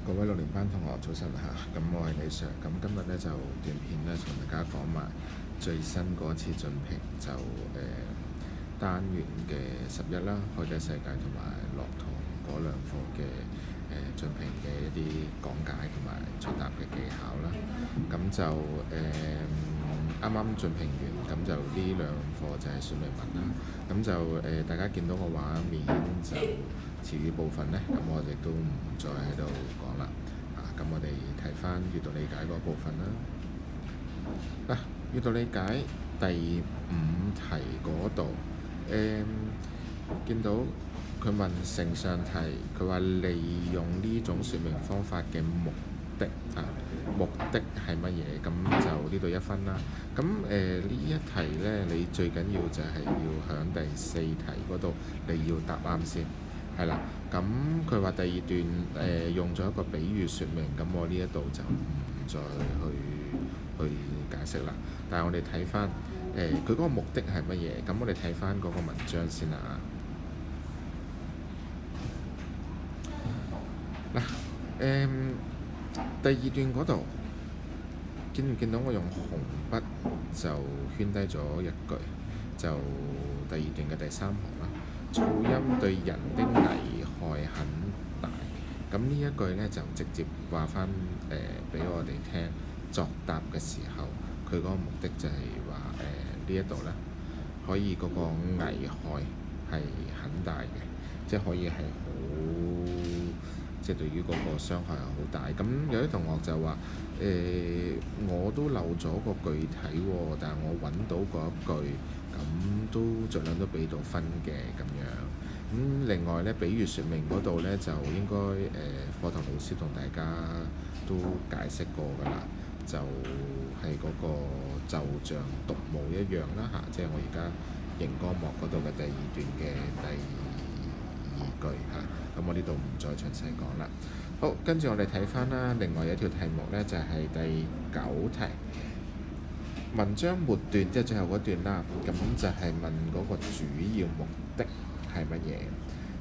各位六年班同學早晨嚇，咁我係李 Sir，咁今日咧就段片咧同大家講埋最新嗰次進評就單元嘅11啦，開啟世界同埋駱駝嗰兩課嘅進評嘅一啲講解同埋作答嘅技巧啦。咁就啱啱進評完，咁就呢兩課就係說明文啦。咁就大家見到個畫面就詞語部分呢，咁我哋都唔再喺度講啦。咁我哋睇翻閱讀理解嗰部分啦。閱讀理解第5題嗰度，見到佢問承上題，佢話利用呢種說明方法嘅目的目的係乜嘢？咁就呢度1分啦。咁呢一題呢，你最緊要就係要喺第4題嗰度，你要答啱先，係啦。咁佢話第2段用咗一個比喻說明，咁我呢一度就唔再去解釋啦。但係我哋睇翻佢嗰個目的係乜嘢？咁我哋睇翻嗰個文章先啦。第2段嗰度見唔見到我用紅筆就圈低咗一句，就第2段嘅第3行啦。噪音對人的危害很大。咁呢一句呢，就直接話翻俾我哋聽，作答嘅時候，佢嗰個目的就係話呢一度呢，可以嗰個危害係很大嘅，即係可以係好，即係對於嗰個傷害係好大。咁有啲同學就話我都漏咗個具體喎，但係我揾到嗰一句，咁都盡量都俾到分嘅咁樣。咁另外呢，比喻說明嗰度呢，就應該課堂老師同大家都解釋過㗎啦，就係嗰個就像獨舞一樣啦嚇，即係我而家熒光幕嗰度嘅第2段嘅第2句嚇。咁我呢度唔再詳細講啦。好，跟住我哋睇翻啦，另外有一條題目呢，就係第9題，文章末段即係最後嗰段啦。咁就係問嗰個主要目的係乜嘢？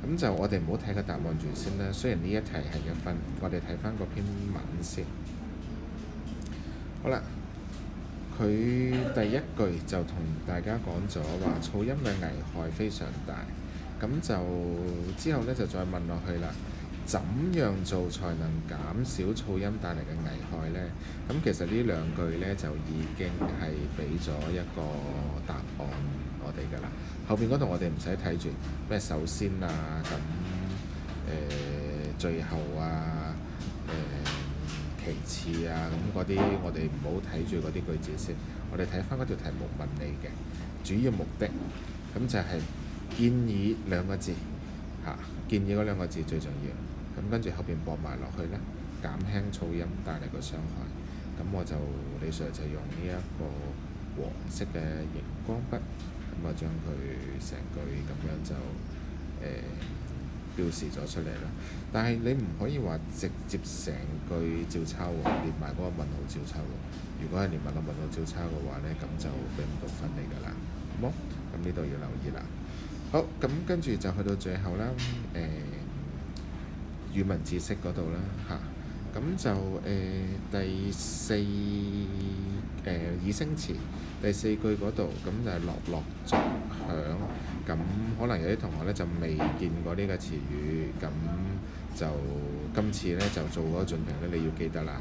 咁就我哋唔好睇個答案住先啦。雖然呢一題係1分，我哋睇翻嗰篇文先。好啦，佢第1句就同大家講咗話噪音嘅危害非常大。咁就之後呢，就再問落去啦。怎樣做才能減少噪音帶嚟嘅危害呢？咁其實呢2句呢，就已經係俾咗一個答案我哋㗎啦。後邊嗰度我哋唔使睇住咩首先啊，咁最後啊，其次啊，咁嗰啲我哋唔好睇住嗰啲句子先。我哋睇翻嗰條題目問你嘅主要目的，咁就係建議2個字嚇，建議嗰2個字最重要。咁跟住後邊駁埋落去呢，減輕噪音帶嚟嘅傷害。咁我就李 Sir 就用呢一個黃色嘅熒光筆，咁啊將佢成句咁樣就標示咗出嚟啦。但係你唔可以話直接成句照抄喎，連埋嗰個問號照抄喎。如果係連埋個問號照抄嘅話呢，咁就俾唔到分你㗎啦。好冇？咁呢度要留意啦。好，咁跟住就去到最後啦。語文知識嗰度啦嚇，咁就第4擬聲詞第4句嗰度，咁就係落落作響。咁可能有啲同學呢就未見過呢個詞語，咁就今次呢就做嗰個進評呢，你要記得啦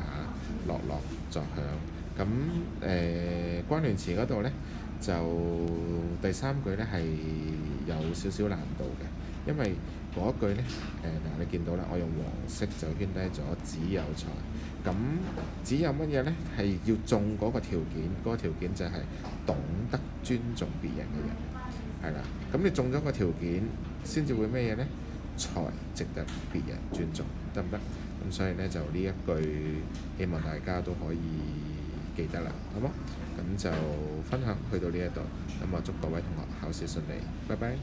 嚇，落落作響。咁關聯詞嗰度呢，就第3句呢係有少少難度嘅，因為嗰一句呢，你見到啦，我用黃色就圈低咗只有才。咁只有乜嘢呢？係要中嗰個條件，嗰個條件就係懂得尊重別人嘅人，係啦。咁你中咗個條件，先至會咩嘢呢？才值得別人尊重，得唔得？咁所以呢，就呢一句，希望大家都可以記得啦，好冇？咁就分享去到呢一度，咁我祝各位同學考試順利，拜拜。